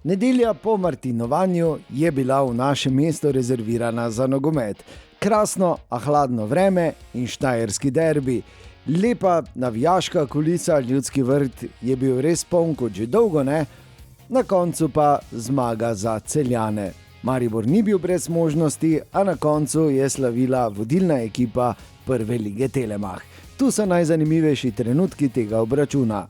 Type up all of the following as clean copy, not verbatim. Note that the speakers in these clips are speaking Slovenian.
Nedelja po martinovanju je bila v našem mestu rezervirana za nogomet. Krasno, a hladno vreme in štajerski derbi. Lepa navijaška kulisa, Ljudski vrt je bil res poln kot že dolgo ne, na koncu pa zmaga za Celjane. Maribor ni bil brez možnosti, a na koncu je slavila vodilna ekipa prve lige Telemach. Tu so najzanimivejši trenutki tega obračuna.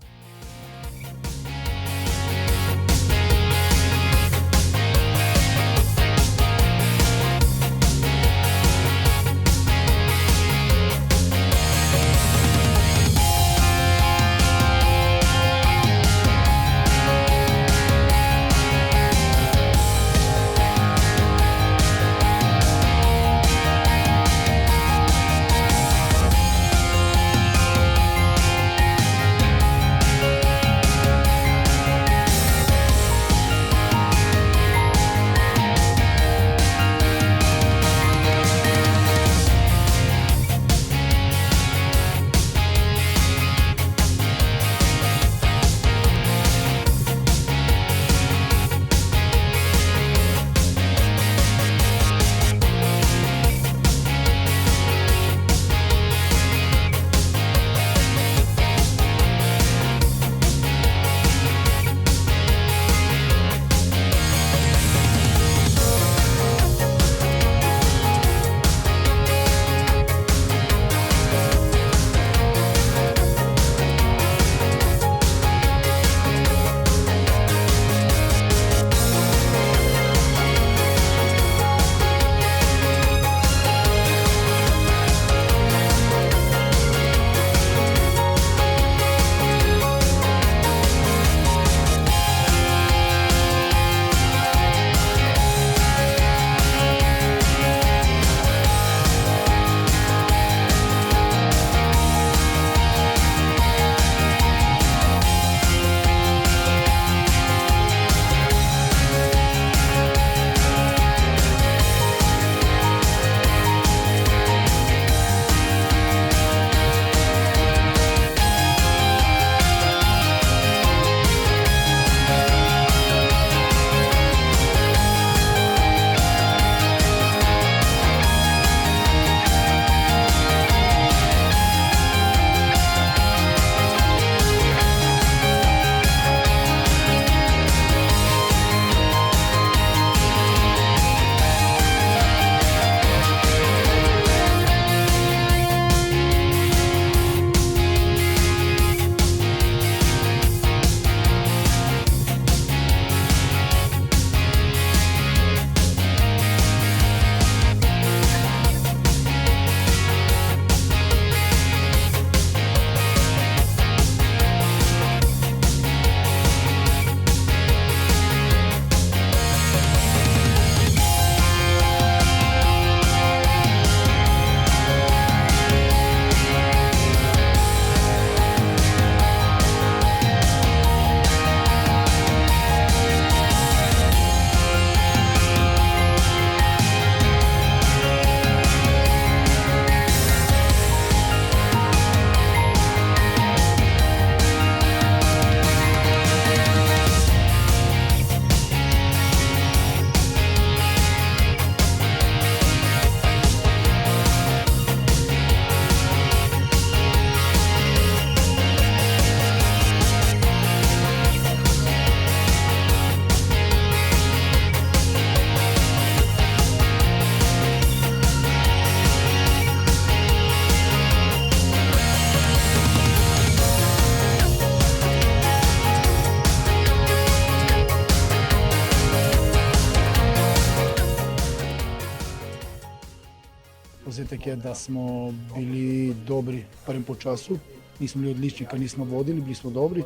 Povzetek je, da smo bili dobri v prvem polčasu, nismo bili odlični, ker nismo vodili, bili smo dobri.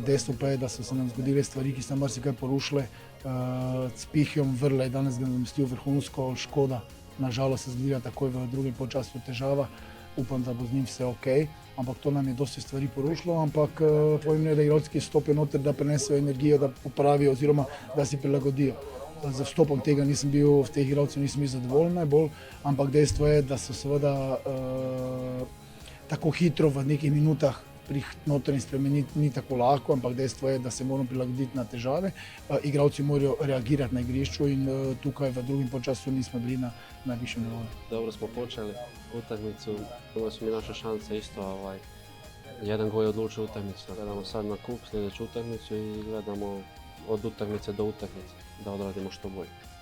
Dejstvo pa je, da so se nam zgodile stvari, ki so marsikaj porušile. Cpihjom Vrle je danes ga namestil vrhunsko, škoda. Nažalost se zgodila takoj v drugem polčasu težava. Upam, da bo z njim vse ok, ampak to nam je dosti stvari porušilo, ampak pomembno je, da igralci stopijo noter, da prenesejo energijo, da popravijo oziroma da si prilagodijo. Z vstopom tega nisem bil, v teh igralcev nisem bil zadovoljen najbolj, ampak dejstvo je, da so seveda tako hitro v nekih minutah pri notranjih spremembah ni tako lahko, ampak dejstvo je, da se moramo prilagoditi na težave. Igralci morajo reagirati na igrišču in tukaj v drugem polčasu nismo bili na najvišjem nivoju. Dobro smo počeli utakmicu, imali smo i naše šanse isto, jedan gol je odlučio utakmicu. Gledamo sad na kup sljedeću utakmicu i gledamo od utakmice do utakmice da odradimo što bolje.